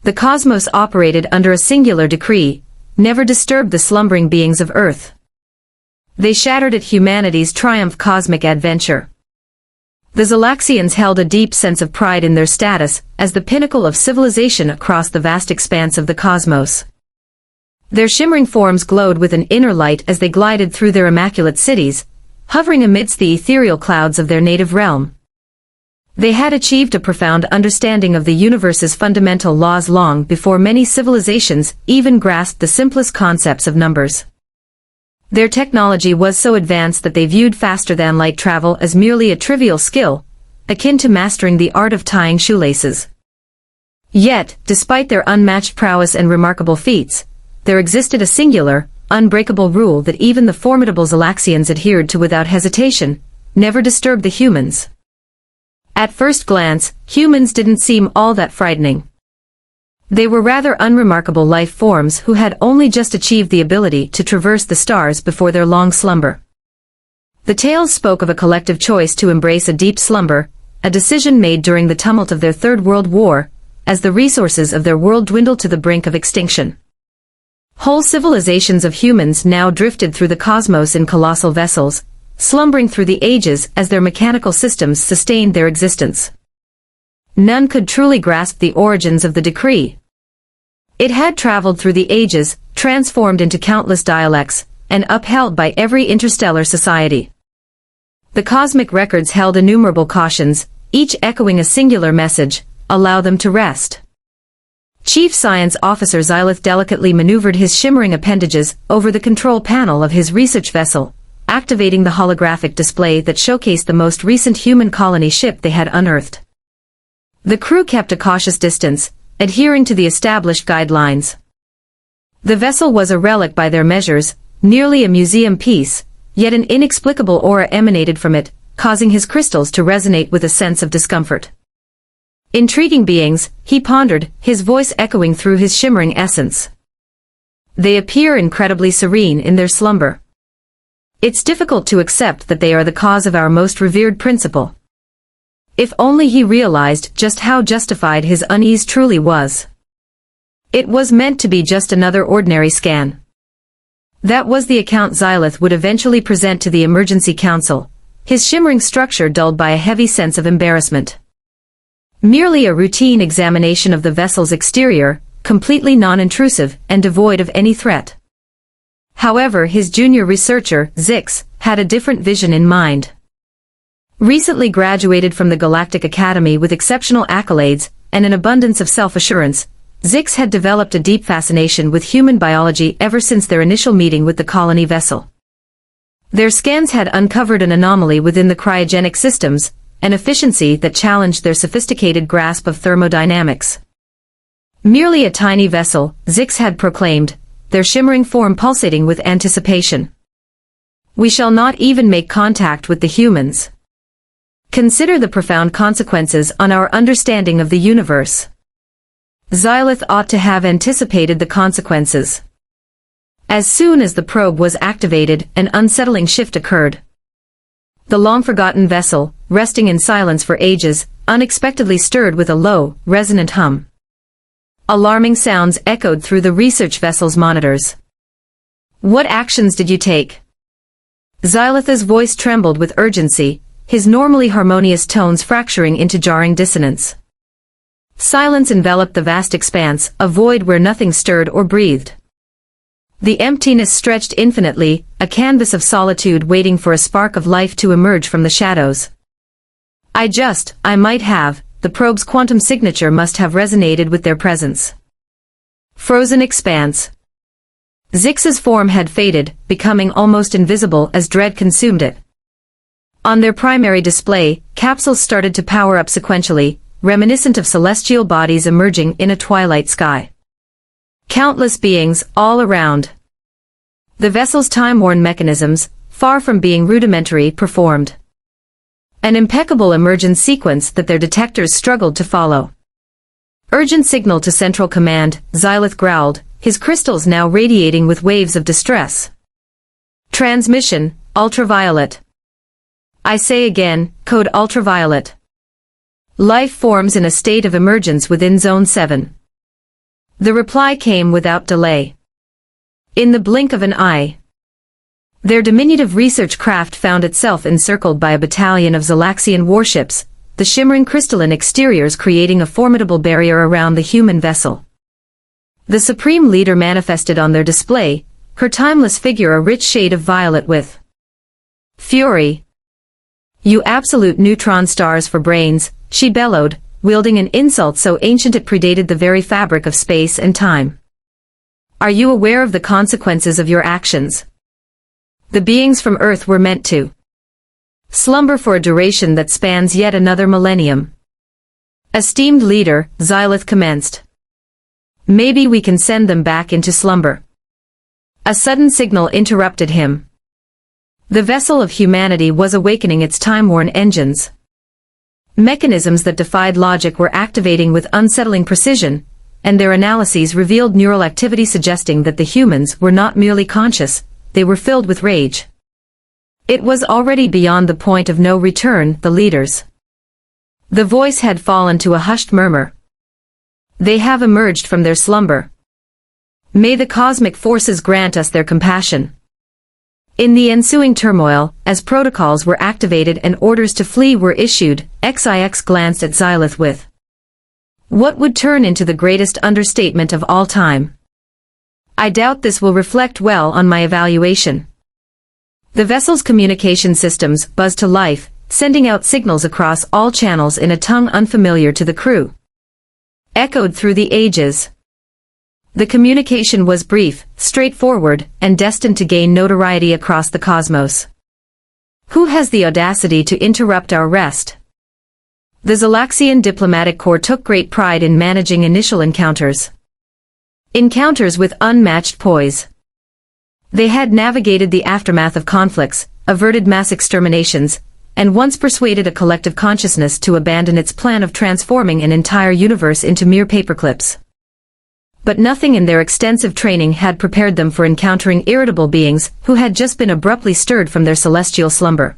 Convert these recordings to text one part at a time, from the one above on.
The cosmos operated under a singular decree: never disturb the slumbering beings of Earth. They shattered at humanity's triumph cosmic adventure. The Xylaxians held a deep sense of pride in their status as the pinnacle of civilization across the vast expanse of the cosmos. Their shimmering forms glowed with an inner light as they glided through their immaculate cities, hovering amidst the ethereal clouds of their native realm. They had achieved a profound understanding of the universe's fundamental laws long before many civilizations even grasped the simplest concepts of numbers. Their technology was so advanced that they viewed faster-than-light travel as merely a trivial skill, akin to mastering the art of tying shoelaces. Yet, despite their unmatched prowess and remarkable feats, there existed a singular, unbreakable rule that even the formidable Xylaxians adhered to without hesitation: never disturb the humans. At first glance, humans didn't seem all that frightening. They were rather unremarkable life forms who had only just achieved the ability to traverse the stars before their long slumber. The tales spoke of a collective choice to embrace a deep slumber, a decision made during the tumult of their Third World War, as the resources of their world dwindled to the brink of extinction. Whole civilizations of humans now drifted through the cosmos in colossal vessels, slumbering through the ages as their mechanical systems sustained their existence. None could truly grasp the origins of the decree. It had traveled through the ages, transformed into countless dialects, and upheld by every interstellar society. The cosmic records held innumerable cautions, each echoing a singular message: allow them to rest. Chief Science Officer Xylith delicately maneuvered his shimmering appendages over the control panel of his research vessel, activating the holographic display that showcased the most recent human colony ship they had unearthed. The crew kept a cautious distance, adhering to the established guidelines. The vessel was a relic by their measures, nearly a museum piece, yet an inexplicable aura emanated from it, causing his crystals to resonate with a sense of discomfort. Intriguing beings, he pondered, his voice echoing through his shimmering essence. They appear incredibly serene in their slumber. It's difficult to accept that they are the cause of our most revered principle. If only he realized just how justified his unease truly was. It was meant to be just another ordinary scan. That was the account Xylith would eventually present to the Emergency Council, his shimmering structure dulled by a heavy sense of embarrassment. Merely a routine examination of the vessel's exterior, completely non-intrusive and devoid of any threat. However, his junior researcher, Zix, had a different vision in mind. Recently graduated from the Galactic Academy with exceptional accolades and an abundance of self-assurance, Zix had developed a deep fascination with human biology ever since their initial meeting with the colony vessel. Their scans had uncovered an anomaly within the cryogenic systems, an efficiency that challenged their sophisticated grasp of thermodynamics. Merely a tiny vessel, Zix had proclaimed, their shimmering form pulsating with anticipation. We shall not even make contact with the humans. Consider the profound consequences on our understanding of the universe. Xylith ought to have anticipated the consequences. As soon as the probe was activated, an unsettling shift occurred. The long-forgotten vessel, resting in silence for ages, unexpectedly stirred with a low, resonant hum. Alarming sounds echoed through the research vessel's monitors. What actions did you take? Xylith's voice trembled with urgency, his normally harmonious tones fracturing into jarring dissonance. Silence enveloped the vast expanse, a void where nothing stirred or breathed. The emptiness stretched infinitely, a canvas of solitude waiting for a spark of life to emerge from the shadows. I might have, the probe's quantum signature must have resonated with their presence. Frozen expanse. Zix's form had faded, becoming almost invisible as dread consumed it. On their primary display, capsules started to power up sequentially, reminiscent of celestial bodies emerging in a twilight sky. Countless beings, all around. The vessel's time-worn mechanisms, far from being rudimentary, performed an impeccable emergence sequence that their detectors struggled to follow. Urgent signal to Central Command, Xylith growled, his crystals now radiating with waves of distress. Transmission, ultraviolet. I say again, code ultraviolet. Life forms in a state of emergence within Zone 7. The reply came without delay. In the blink of an eye. Their diminutive research craft found itself encircled by a battalion of Zalaxian warships, the shimmering crystalline exteriors creating a formidable barrier around the human vessel. The Supreme Leader manifested on their display, her timeless figure a rich shade of violet with fury. "You absolute neutron stars for brains," she bellowed, wielding an insult so ancient it predated the very fabric of space and time. "Are you aware of the consequences of your actions? The beings from Earth were meant to slumber for a duration that spans yet another millennium." "Esteemed leader," Xylith commenced. "Maybe we can send them back into slumber." A sudden signal interrupted him. The vessel of humanity was awakening its time-worn engines. Mechanisms that defied logic were activating with unsettling precision, and their analyses revealed neural activity suggesting that the humans were not merely conscious, they were filled with rage. It was already beyond the point of no return, the leaders. The voice had fallen to a hushed murmur. "They have emerged from their slumber. May the cosmic forces grant us their compassion." In the ensuing turmoil, as protocols were activated and orders to flee were issued, XIX glanced at Xylith with what would turn into the greatest understatement of all time. "I doubt this will reflect well on my evaluation." The vessel's communication systems buzzed to life, sending out signals across all channels in a tongue unfamiliar to the crew. Echoed through the ages. The communication was brief, straightforward, and destined to gain notoriety across the cosmos. "Who has the audacity to interrupt our rest?" The Zalaxian diplomatic corps took great pride in managing initial encounters. Encounters with unmatched poise. They had navigated the aftermath of conflicts, averted mass exterminations, and once persuaded a collective consciousness to abandon its plan of transforming an entire universe into mere paperclips. But nothing in their extensive training had prepared them for encountering irritable beings who had just been abruptly stirred from their celestial slumber.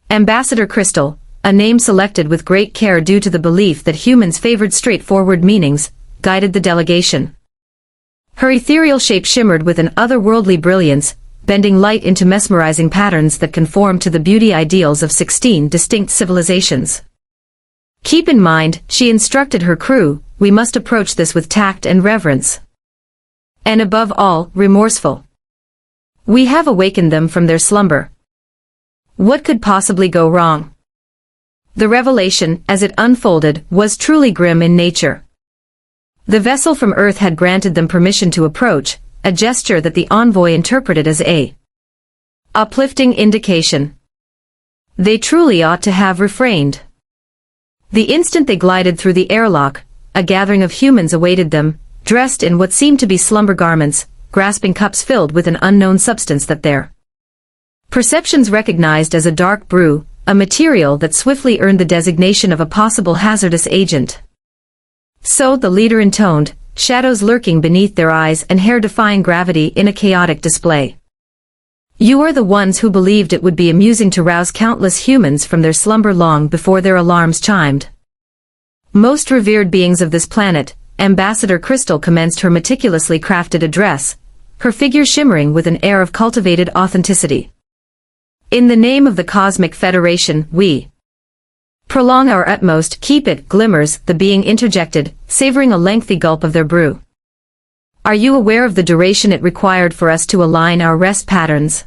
Ambassador Crystal, a name selected with great care due to the belief that humans favored straightforward meanings, guided the delegation. Her ethereal shape shimmered with an otherworldly brilliance, bending light into mesmerizing patterns that conformed to the beauty ideals of 16 distinct civilizations. "Keep in mind," she instructed her crew, "we must approach this with tact and reverence. And above all, remorseful. We have awakened them from their slumber. What could possibly go wrong?" The revelation, as it unfolded, was truly grim in nature. The vessel from Earth had granted them permission to approach, a gesture that the envoy interpreted as a uplifting indication. They truly ought to have refrained. The instant they glided through the airlock, a gathering of humans awaited them, dressed in what seemed to be slumber garments, grasping cups filled with an unknown substance that their perceptions recognized as a dark brew, a material that swiftly earned the designation of a possible hazardous agent. "So," the leader intoned, shadows lurking beneath their eyes and hair defying gravity in a chaotic display. "You are the ones who believed it would be amusing to rouse countless humans from their slumber long before their alarms chimed." "Most revered beings of this planet," Ambassador Crystal commenced her meticulously crafted address, her figure shimmering with an air of cultivated authenticity. "In the name of the Cosmic Federation, we prolong our utmost, keep it, glimmers," the being interjected, savoring a lengthy gulp of their brew. "Are you aware of the duration it required for us to align our rest patterns?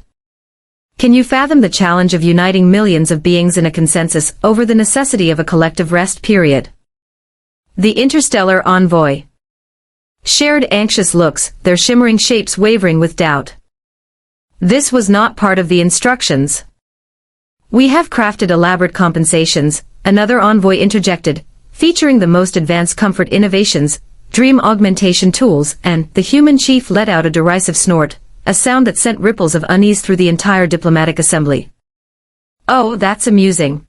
Can you fathom the challenge of uniting millions of beings in a consensus over the necessity of a collective rest period?" The interstellar envoy shared anxious looks, their shimmering shapes wavering with doubt. "This was not part of the instructions. We have crafted elaborate compensations," another envoy interjected, "featuring the most advanced comfort innovations, dream augmentation tools," and the human chief let out a derisive snort, a sound that sent ripples of unease through the entire diplomatic assembly. "Oh, that's amusing.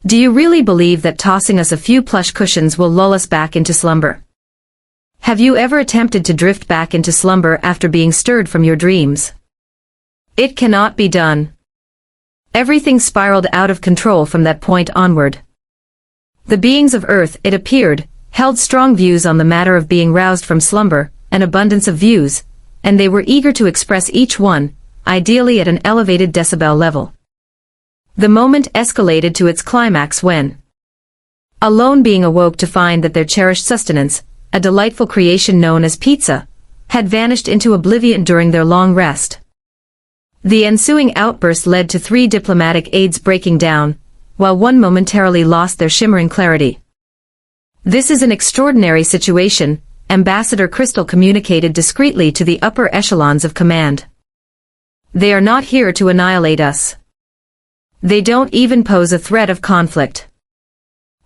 Do you really believe that tossing us a few plush cushions will lull us back into slumber? Have you ever attempted to drift back into slumber after being stirred from your dreams? It cannot be done. Everything spiraled out of control from that point onward. The beings of Earth, it appeared, held strong views on the matter of being roused from slumber, an abundance of views, and they were eager to express each one, ideally at an elevated decibel level. The moment escalated to its climax when a lone being awoke to find that their cherished sustenance, a delightful creation known as pizza, had vanished into oblivion during their long rest. The ensuing outburst led to 3 diplomatic aides breaking down, while one momentarily lost their shimmering clarity. "This is an extraordinary situation," Ambassador Crystal communicated discreetly to the upper echelons of command. "They are not here to annihilate us. They don't even pose a threat of conflict.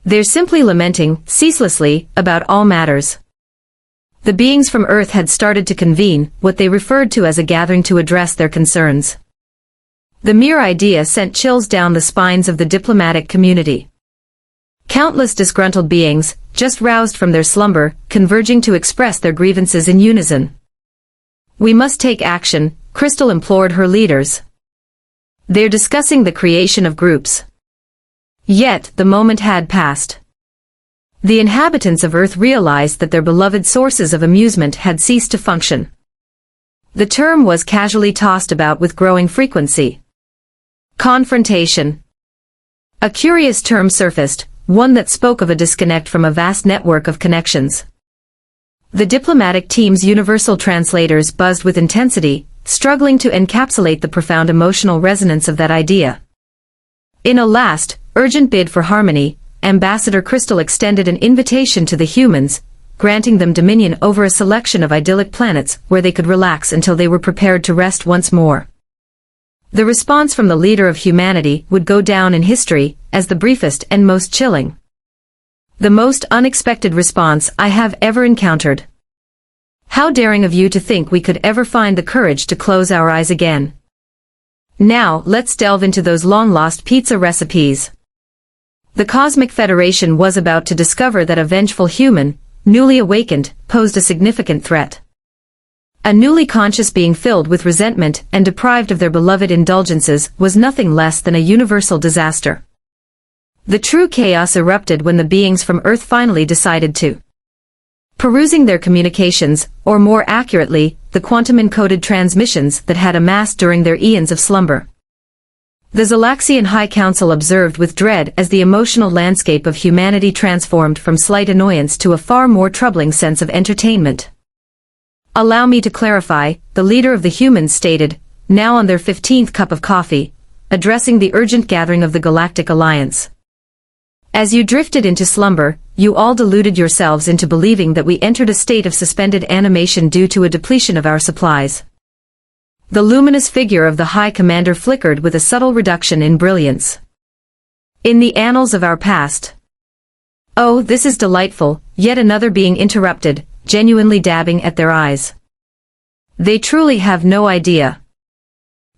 They're simply lamenting, ceaselessly, about all matters." The beings from Earth had started to convene, what they referred to as a gathering to address their concerns. The mere idea sent chills down the spines of the diplomatic community. Countless disgruntled beings, just roused from their slumber, converging to express their grievances in unison. "We must take action," Crystal implored her leaders. "They're discussing the creation of groups." Yet, the moment had passed. The inhabitants of Earth realized that their beloved sources of amusement had ceased to function. The term was casually tossed about with growing frequency. Confrontation. A curious term surfaced, one that spoke of a disconnect from a vast network of connections. The diplomatic team's universal translators buzzed with intensity, struggling to encapsulate the profound emotional resonance of that idea. In a last, urgent bid for harmony, Ambassador Crystal extended an invitation to the humans, granting them dominion over a selection of idyllic planets where they could relax until they were prepared to rest once more. The response from the leader of humanity would go down in history as the briefest and most chilling. "The most unexpected response I have ever encountered. How daring of you to think we could ever find the courage to close our eyes again. Now, let's delve into those long-lost pizza recipes." The Cosmic Federation was about to discover that a vengeful human, newly awakened, posed a significant threat. A newly conscious being filled with resentment and deprived of their beloved indulgences was nothing less than a universal disaster. The true chaos erupted when the beings from Earth finally decided to perusing their communications, or more accurately, the quantum-encoded transmissions that had amassed during their eons of slumber. The Zalaxian High Council observed with dread as the emotional landscape of humanity transformed from slight annoyance to a far more troubling sense of entertainment. "Allow me to clarify," the leader of the humans stated, now on their 15th cup of coffee, addressing the urgent gathering of the Galactic Alliance. "As you drifted into slumber, you all deluded yourselves into believing that we entered a state of suspended animation due to a depletion of our supplies." The luminous figure of the High Commander flickered with a subtle reduction in brilliance. "In the annals of our past." "Oh, this is delightful," yet another being interrupted, genuinely dabbing at their eyes. "They truly have no idea."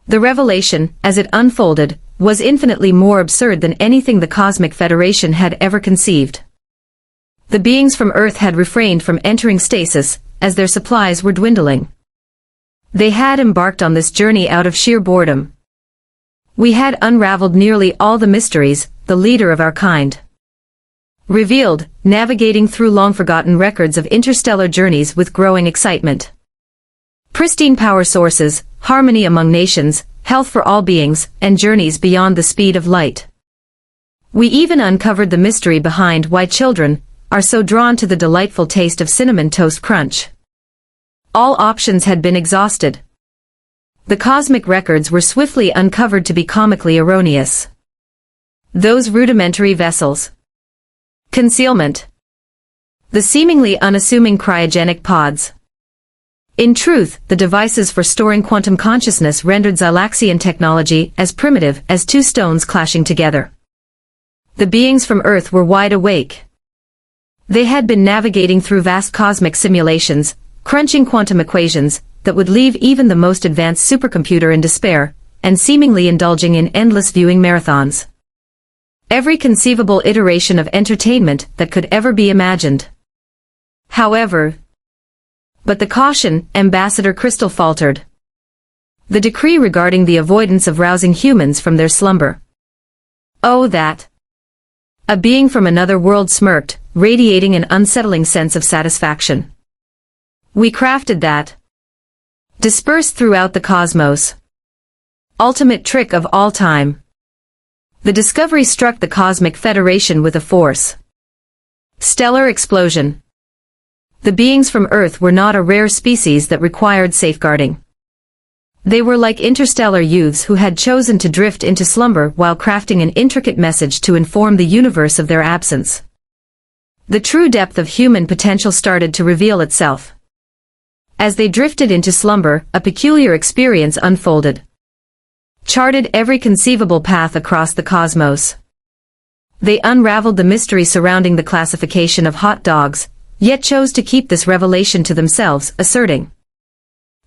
The revelation, as it unfolded, was infinitely more absurd than anything the Cosmic Federation had ever conceived. The beings from Earth had refrained from entering stasis, as their supplies were dwindling. They had embarked on this journey out of sheer boredom. "We had unraveled nearly all the mysteries," the leader of our kind revealed, navigating through long-forgotten records of interstellar journeys with growing excitement. Pristine power sources, harmony among nations, health for all beings, and journeys beyond the speed of light. We even uncovered the mystery behind why children are so drawn to the delightful taste of cinnamon toast crunch. All options had been exhausted. The cosmic records were swiftly uncovered to be comically erroneous. Those rudimentary vessels. Concealment. The seemingly unassuming cryogenic pods. In truth, the devices for storing quantum consciousness rendered Xylaxian technology as primitive as two stones clashing together. The beings from Earth were wide awake. They had been navigating through vast cosmic simulations, crunching quantum equations that would leave even the most advanced supercomputer in despair, and seemingly indulging in endless viewing marathons. Every conceivable iteration of entertainment that could ever be imagined. However, but the caution, Ambassador Crystal faltered. The decree regarding the avoidance of rousing humans from their slumber. Oh, that. A being from another world smirked, radiating an unsettling sense of satisfaction. We crafted that. Dispersed throughout the cosmos. Ultimate trick of all time. The discovery struck the Cosmic Federation with a force. Stellar explosion. The beings from Earth were not a rare species that required safeguarding. They were like interstellar youths who had chosen to drift into slumber while crafting an intricate message to inform the universe of their absence. The true depth of human potential started to reveal itself. As they drifted into slumber, a peculiar experience unfolded. Charted every conceivable path across the cosmos. They unraveled the mystery surrounding the classification of hot dogs, yet chose to keep this revelation to themselves, asserting,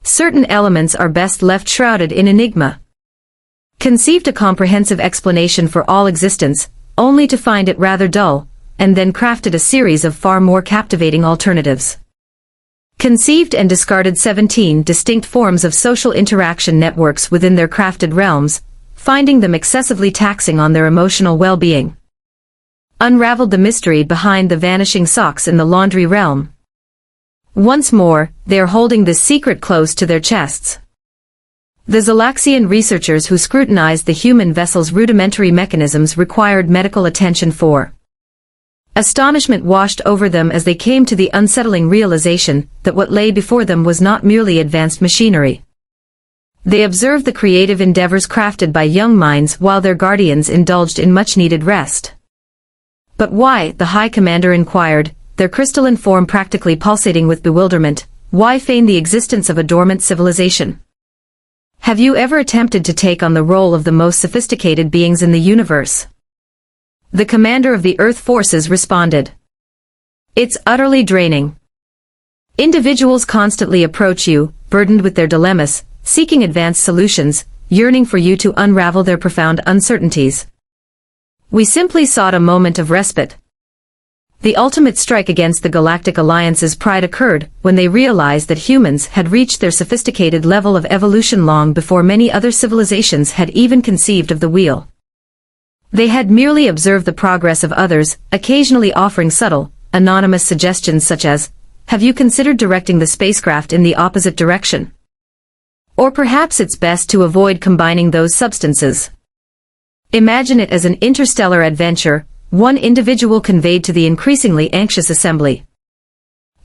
certain elements are best left shrouded in enigma. Conceived a comprehensive explanation for all existence, only to find it rather dull, and then crafted a series of far more captivating alternatives. Conceived and discarded 17 distinct forms of social interaction networks within their crafted realms, finding them excessively taxing on their emotional well-being. Unraveled the mystery behind the vanishing socks in the laundry realm. Once more, they are holding this secret close to their chests. The Zalaxian researchers who scrutinized the human vessel's rudimentary mechanisms required medical attention for. Astonishment washed over them as they came to the unsettling realization that what lay before them was not merely advanced machinery. They observed the creative endeavors crafted by young minds while their guardians indulged in much-needed rest. But why, the High Commander inquired, their crystalline form practically pulsating with bewilderment, why feign the existence of a dormant civilization? Have you ever attempted to take on the role of the most sophisticated beings in the universe? The commander of the Earth forces responded. It's utterly draining. Individuals constantly approach you, burdened with their dilemmas, seeking advanced solutions, yearning for you to unravel their profound uncertainties. We simply sought a moment of respite. The ultimate strike against the Galactic Alliance's pride occurred when they realized that humans had reached their sophisticated level of evolution long before many other civilizations had even conceived of the wheel. They had merely observed the progress of others, occasionally offering subtle, anonymous suggestions such as, have you considered directing the spacecraft in the opposite direction? Or perhaps it's best to avoid combining those substances. Imagine it as an interstellar adventure, one individual conveyed to the increasingly anxious assembly.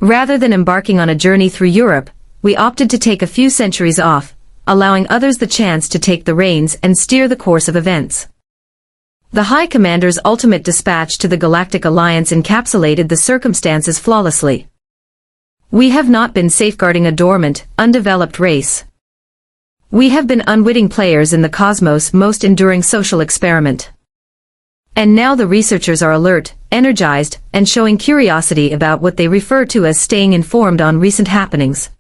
Rather than embarking on a journey through Europe, we opted to take a few centuries off, allowing others the chance to take the reins and steer the course of events. The High Commander's ultimate dispatch to the Galactic Alliance encapsulated the circumstances flawlessly. We have not been safeguarding a dormant, undeveloped race. We have been unwitting players in the cosmos' most enduring social experiment. And now the researchers are alert, energized, and showing curiosity about what they refer to as staying informed on recent happenings.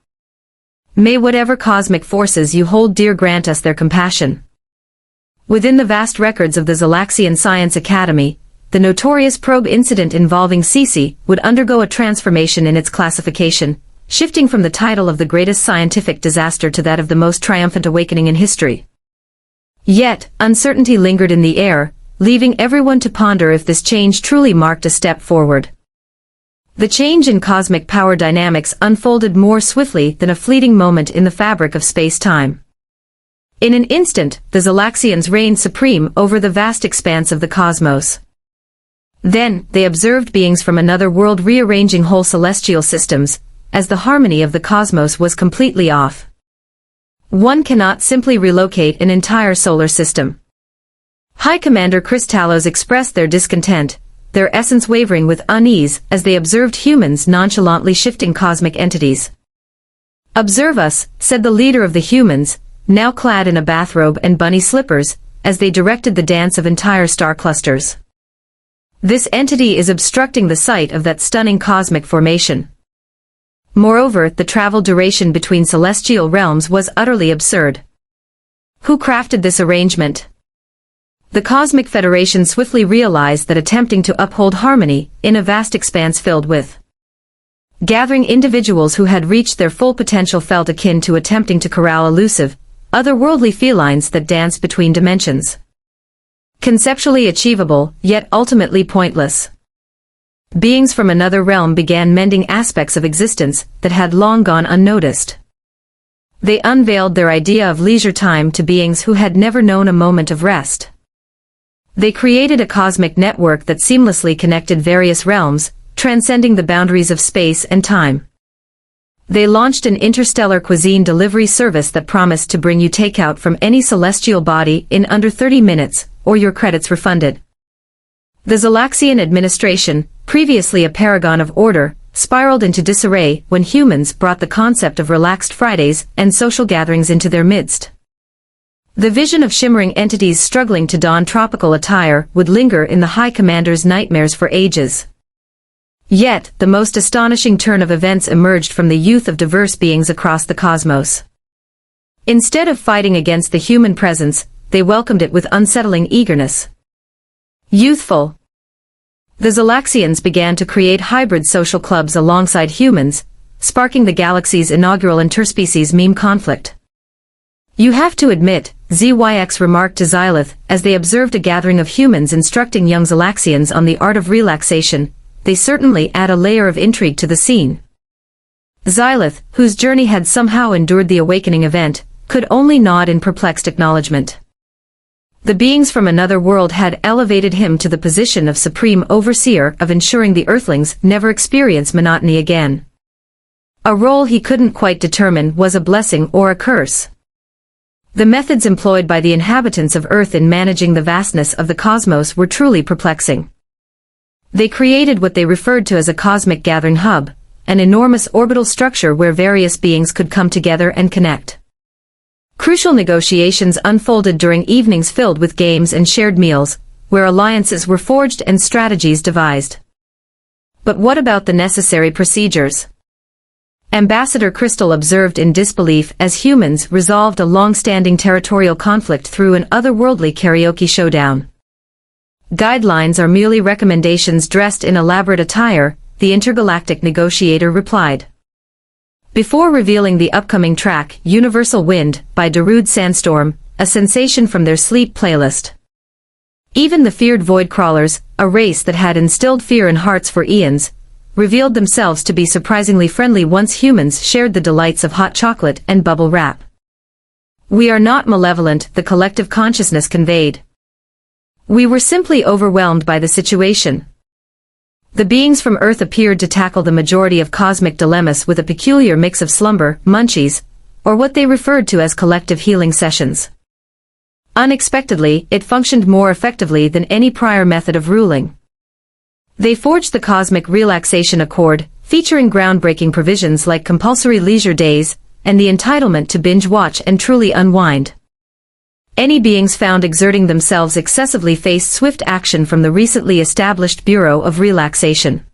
May whatever cosmic forces you hold dear grant us their compassion. Within the vast records of the Zalaxian Science Academy, the notorious probe incident involving Cece would undergo a transformation in its classification, shifting from the title of the greatest scientific disaster to that of the most triumphant awakening in history. Yet, uncertainty lingered in the air, leaving everyone to ponder if this change truly marked a step forward. The change in cosmic power dynamics unfolded more swiftly than a fleeting moment in the fabric of space-time. In an instant, the Zalaxians reigned supreme over the vast expanse of the cosmos. Then, they observed beings from another world rearranging whole celestial systems, as the harmony of the cosmos was completely off. One cannot simply relocate an entire solar system. High Commander Cristallos expressed their discontent, their essence wavering with unease as they observed humans nonchalantly shifting cosmic entities. Observe us, said the leader of the humans, now clad in a bathrobe and bunny slippers, as they directed the dance of entire star clusters. This entity is obstructing the sight of that stunning cosmic formation. Moreover, the travel duration between celestial realms was utterly absurd. Who crafted this arrangement? The Cosmic Federation swiftly realized that attempting to uphold harmony in a vast expanse filled with gathering individuals who had reached their full potential felt akin to attempting to corral elusive, otherworldly felines that dance between dimensions. Conceptually achievable, yet ultimately pointless. Beings from another realm began mending aspects of existence that had long gone unnoticed. They unveiled their idea of leisure time to beings who had never known a moment of rest. They created a cosmic network that seamlessly connected various realms, transcending the boundaries of space and time. They launched an interstellar cuisine delivery service that promised to bring you takeout from any celestial body in under 30 minutes, or your credits refunded. The Zalaxian administration, previously a paragon of order, spiraled into disarray when humans brought the concept of relaxed Fridays and social gatherings into their midst. The vision of shimmering entities struggling to don tropical attire would linger in the High Commander's nightmares for ages. Yet, the most astonishing turn of events emerged from the youth of diverse beings across the cosmos. Instead of fighting against the human presence, they welcomed it with unsettling eagerness. Youthful. The Zalaxians began to create hybrid social clubs alongside humans, sparking the galaxy's inaugural interspecies meme conflict. "You have to admit," ZYX remarked to Xylith as they observed a gathering of humans instructing young Zalaxians on the art of relaxation, "they certainly add a layer of intrigue to the scene." Xylith, whose journey had somehow endured the awakening event, could only nod in perplexed acknowledgement. The beings from another world had elevated him to the position of supreme overseer of ensuring the Earthlings never experience monotony again. A role he couldn't quite determine was a blessing or a curse. The methods employed by the inhabitants of Earth in managing the vastness of the cosmos were truly perplexing. They created what they referred to as a cosmic gathering hub, an enormous orbital structure where various beings could come together and connect. Crucial negotiations unfolded during evenings filled with games and shared meals, where alliances were forged and strategies devised. But what about the necessary procedures? Ambassador Crystal observed in disbelief as humans resolved a long-standing territorial conflict through an otherworldly karaoke showdown. "Guidelines are merely recommendations dressed in elaborate attire," the intergalactic negotiator replied. Before revealing the upcoming track, Universal Wind, by Darude Sandstorm, a sensation from their sleep playlist. Even the feared Void Crawlers, a race that had instilled fear in hearts for eons, revealed themselves to be surprisingly friendly once humans shared the delights of hot chocolate and bubble wrap. "We are not malevolent," the collective consciousness conveyed. "We were simply overwhelmed by the situation." The beings from Earth appeared to tackle the majority of cosmic dilemmas with a peculiar mix of slumber, munchies, or what they referred to as collective healing sessions. Unexpectedly, it functioned more effectively than any prior method of ruling. They forged the Cosmic Relaxation Accord, featuring groundbreaking provisions like compulsory leisure days, and the entitlement to binge watch and truly unwind. Any beings found exerting themselves excessively faced swift action from the recently established Bureau of Relaxation.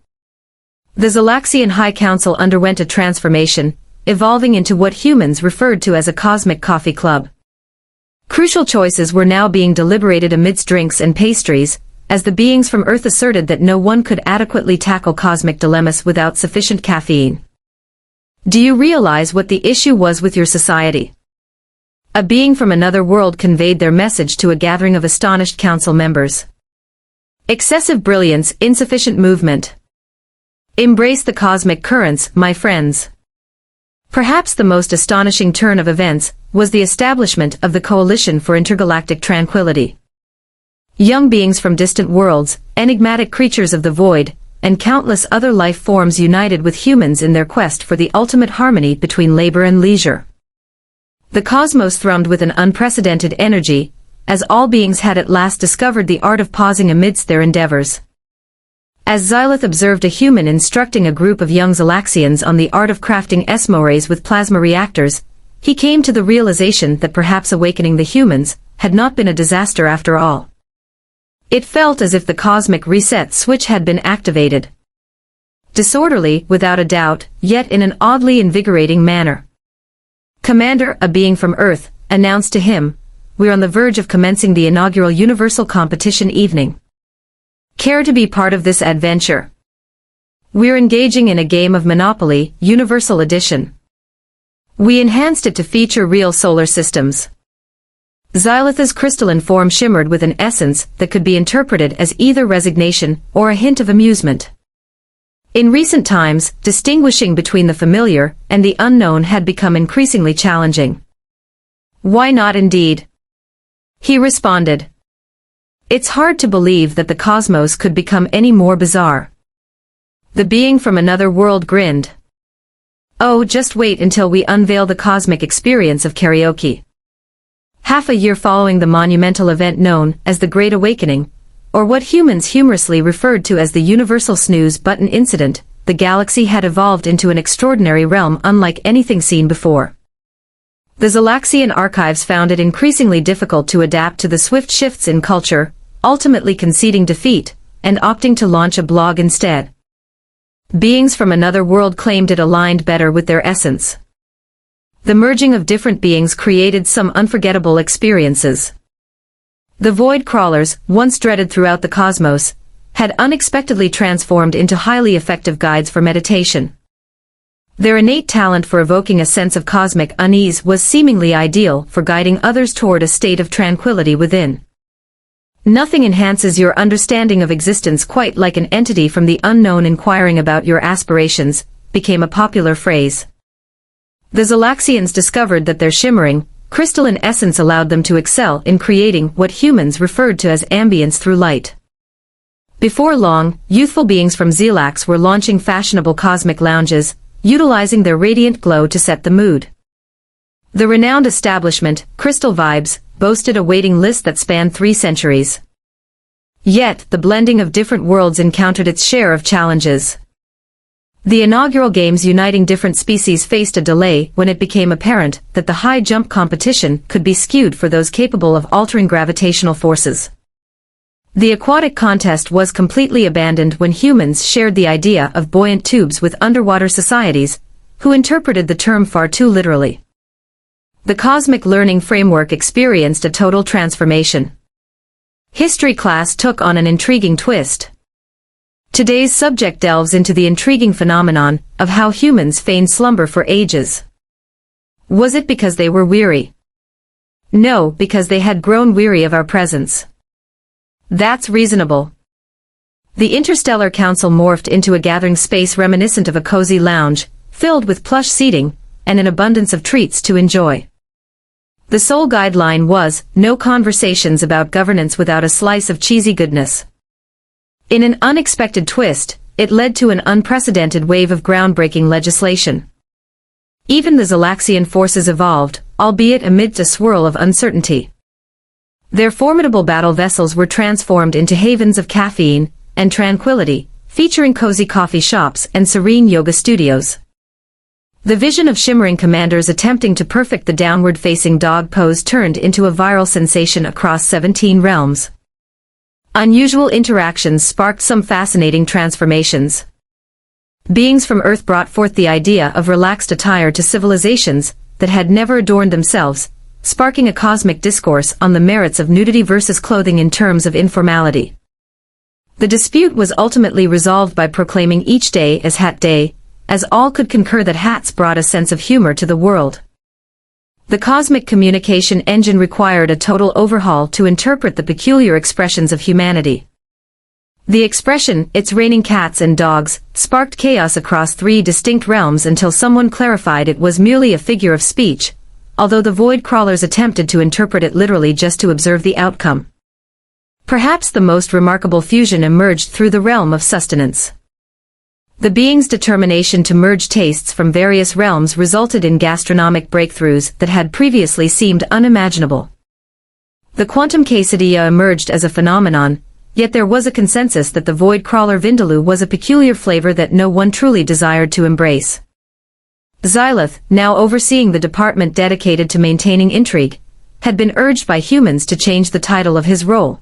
The Zalaxian High Council underwent a transformation, evolving into what humans referred to as a cosmic coffee club. Crucial choices were now being deliberated amidst drinks and pastries, as the beings from Earth asserted that no one could adequately tackle cosmic dilemmas without sufficient caffeine. "Do you realize what the issue was with your society?" A being from another world conveyed their message to a gathering of astonished council members. "Excessive brilliance, insufficient movement. Embrace the cosmic currents, my friends." Perhaps the most astonishing turn of events was the establishment of the Coalition for Intergalactic Tranquility. Young beings from distant worlds, enigmatic creatures of the void, and countless other life forms united with humans in their quest for the ultimate harmony between labor and leisure. The cosmos thrummed with an unprecedented energy, as all beings had at last discovered the art of pausing amidst their endeavors. As Xylith observed a human instructing a group of young Zalaxians on the art of crafting esmores with plasma reactors, he came to the realization that perhaps awakening the humans had not been a disaster after all. It felt as if the cosmic reset switch had been activated. Disorderly, without a doubt, yet in an oddly invigorating manner. "Commander," a being from Earth, announced to him, "we're on the verge of commencing the inaugural Universal Competition evening. Care to be part of this adventure? We're engaging in a game of Monopoly, Universal Edition. We enhanced it to feature real solar systems." Xylith's crystalline form shimmered with an essence that could be interpreted as either resignation or a hint of amusement. In recent times, distinguishing between the familiar and the unknown had become increasingly challenging. Why not indeed? He responded. It's hard to believe that the cosmos could become any more bizarre. The being from another world grinned. Oh, just wait until we unveil the cosmic experience of karaoke. Half a year following the monumental event known as the Great Awakening, or what humans humorously referred to as the universal snooze button incident, the galaxy had evolved into an extraordinary realm unlike anything seen before. The Zalaxian archives found it increasingly difficult to adapt to the swift shifts in culture, ultimately conceding defeat, and opting to launch a blog instead. Beings from another world claimed it aligned better with their essence. The merging of different beings created some unforgettable experiences. The void crawlers, once dreaded throughout the cosmos, had unexpectedly transformed into highly effective guides for meditation. Their innate talent for evoking a sense of cosmic unease was seemingly ideal for guiding others toward a state of tranquility within. Nothing enhances your understanding of existence quite like an entity from the unknown inquiring about your aspirations, became a popular phrase. The Zalaxians discovered that their shimmering, crystalline essence allowed them to excel in creating what humans referred to as ambience through light. Before long, youthful beings from Zelax were launching fashionable cosmic lounges, utilizing their radiant glow to set the mood. The renowned establishment, Crystal Vibes, boasted a waiting list that spanned 3 centuries. Yet, the blending of different worlds encountered its share of challenges. The inaugural games uniting different species faced a delay when it became apparent that the high jump competition could be skewed for those capable of altering gravitational forces. The aquatic contest was completely abandoned when humans shared the idea of buoyant tubes with underwater societies, who interpreted the term far too literally. The cosmic learning framework experienced a total transformation. History class took on an intriguing twist. Today's subject delves into the intriguing phenomenon of how humans feigned slumber for ages. Was it because they were weary? No, because they had grown weary of our presence. That's reasonable. The Interstellar Council morphed into a gathering space reminiscent of a cozy lounge, filled with plush seating, and an abundance of treats to enjoy. The sole guideline was, no conversations about governance without a slice of cheesy goodness. In an unexpected twist, it led to an unprecedented wave of groundbreaking legislation. Even the Zalaxian forces evolved, albeit amidst a swirl of uncertainty. Their formidable battle vessels were transformed into havens of caffeine and tranquility, featuring cozy coffee shops and serene yoga studios. The vision of shimmering commanders attempting to perfect the downward-facing dog pose turned into a viral sensation across 17 realms. Unusual interactions sparked some fascinating transformations. Beings from Earth brought forth the idea of relaxed attire to civilizations that had never adorned themselves, sparking a cosmic discourse on the merits of nudity versus clothing in terms of informality. The dispute was ultimately resolved by proclaiming each day as Hat Day, as all could concur that hats brought a sense of humor to the world. The cosmic communication engine required a total overhaul to interpret the peculiar expressions of humanity. The expression, "It's raining cats and dogs," sparked chaos across 3 distinct realms until someone clarified it was merely a figure of speech, although the void crawlers attempted to interpret it literally just to observe the outcome. Perhaps the most remarkable fusion emerged through the realm of sustenance. The being's determination to merge tastes from various realms resulted in gastronomic breakthroughs that had previously seemed unimaginable. The quantum quesadilla emerged as a phenomenon, yet there was a consensus that the void crawler vindaloo was a peculiar flavor that no one truly desired to embrace. Xylith, now overseeing the department dedicated to maintaining intrigue, had been urged by humans to change the title of his role.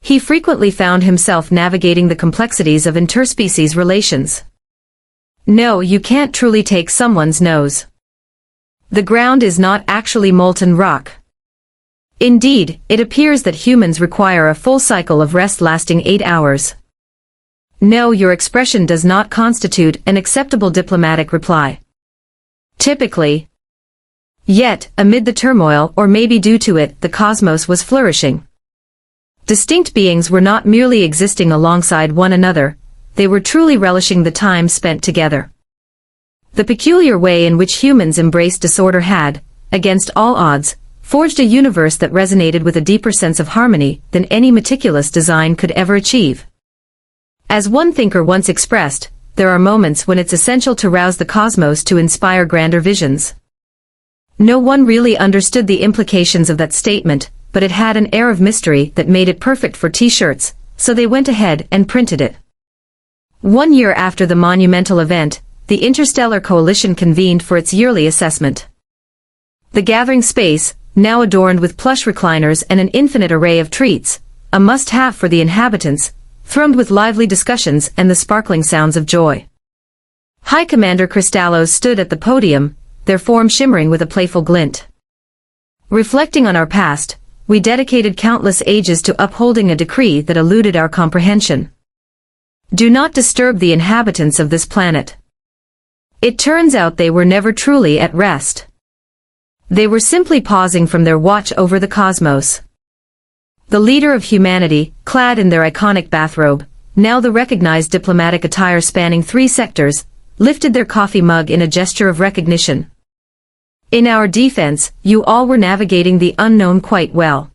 He frequently found himself navigating the complexities of interspecies relations. No, you can't truly take someone's nose. The ground is not actually molten rock. Indeed, it appears that humans require a full cycle of rest lasting 8 hours. No, your expression does not constitute an acceptable diplomatic reply. Typically. Yet, amid the turmoil, or maybe due to it, the cosmos was flourishing. Distinct beings were not merely existing alongside one another, they were truly relishing the time spent together. The peculiar way in which humans embraced disorder had, against all odds, forged a universe that resonated with a deeper sense of harmony than any meticulous design could ever achieve. As one thinker once expressed, there are moments when it's essential to rouse the cosmos to inspire grander visions. No one really understood the implications of that statement, but it had an air of mystery that made it perfect for t-shirts, so they went ahead and printed it. 1 year after the monumental event, the Interstellar Coalition convened for its yearly assessment. The gathering space, now adorned with plush recliners and an infinite array of treats, a must-have for the inhabitants, thrummed with lively discussions and the sparkling sounds of joy. High Commander Cristallos stood at the podium, their form shimmering with a playful glint. Reflecting on our past, we dedicated countless ages to upholding a decree that eluded our comprehension. Do not disturb the inhabitants of this planet. It turns out they were never truly at rest. They were simply pausing from their watch over the cosmos. The leader of humanity, clad in their iconic bathrobe, now the recognized diplomatic attire spanning 3 sectors, lifted their coffee mug in a gesture of recognition. In our defense, you all were navigating the unknown quite well.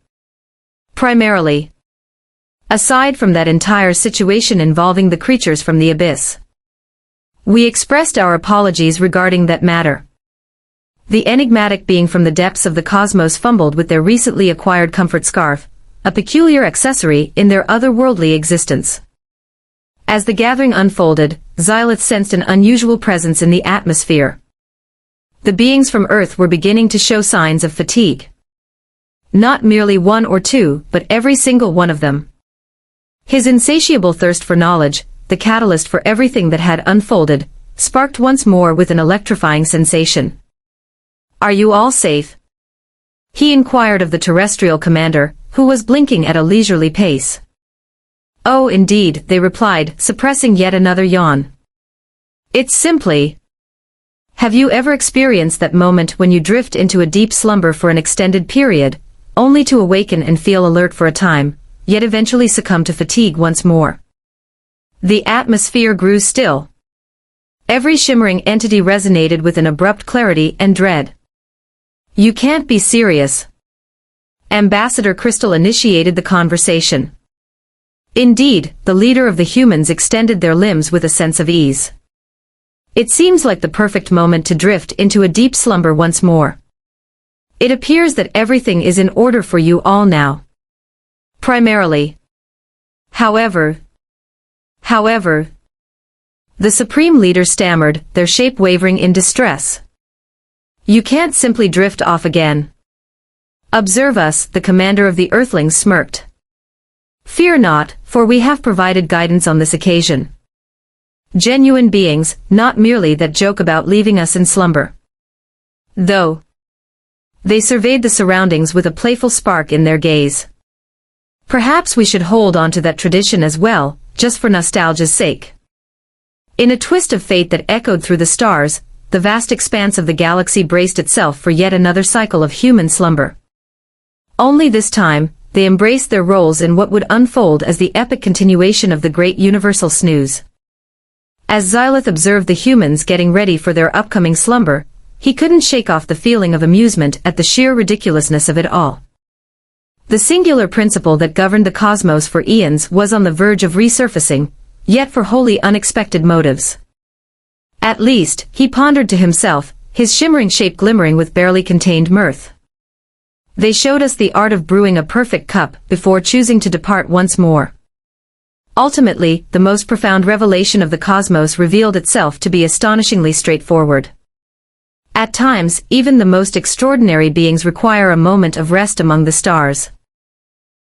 Primarily. Aside from that entire situation involving the creatures from the abyss. We expressed our apologies regarding that matter. The enigmatic being from the depths of the cosmos fumbled with their recently acquired comfort scarf, a peculiar accessory in their otherworldly existence. As the gathering unfolded, Xylith sensed an unusual presence in the atmosphere. The beings from Earth were beginning to show signs of fatigue. Not merely 1 or 2, but every single one of them. His insatiable thirst for knowledge, the catalyst for everything that had unfolded, sparked once more with an electrifying sensation. "Are you all safe?" he inquired of the terrestrial commander, who was blinking at a leisurely pace. "Oh, indeed," they replied, suppressing yet another yawn. "It's simply... Have you ever experienced that moment when you drift into a deep slumber for an extended period, only to awaken and feel alert for a time, yet eventually succumb to fatigue once more?" The atmosphere grew still. Every shimmering entity resonated with an abrupt clarity and dread. "You can't be serious." Ambassador Crystal initiated the conversation. Indeed, the leader of the humans extended their limbs with a sense of ease. "It seems like the perfect moment to drift into a deep slumber once more. It appears that everything is in order for you all now. Primarily. However, the Supreme Leader stammered, their shape wavering in distress. "You can't simply drift off again. Observe us," the commander of the Earthlings smirked. "Fear not, for we have provided guidance on this occasion. Genuine beings, not merely that joke about leaving us in slumber." Though they surveyed the surroundings with a playful spark in their gaze. "Perhaps we should hold on to that tradition as well, just for nostalgia's sake." In a twist of fate that echoed through the stars, the vast expanse of the galaxy braced itself for yet another cycle of human slumber. Only this time, they embraced their roles in what would unfold as the epic continuation of the great universal snooze. As Xylith observed the humans getting ready for their upcoming slumber, he couldn't shake off the feeling of amusement at the sheer ridiculousness of it all. The singular principle that governed the cosmos for eons was on the verge of resurfacing, yet for wholly unexpected motives. At least, he pondered to himself, his shimmering shape glimmering with barely contained mirth. They showed us the art of brewing a perfect cup before choosing to depart once more. Ultimately, the most profound revelation of the cosmos revealed itself to be astonishingly straightforward. At times, even the most extraordinary beings require a moment of rest among the stars.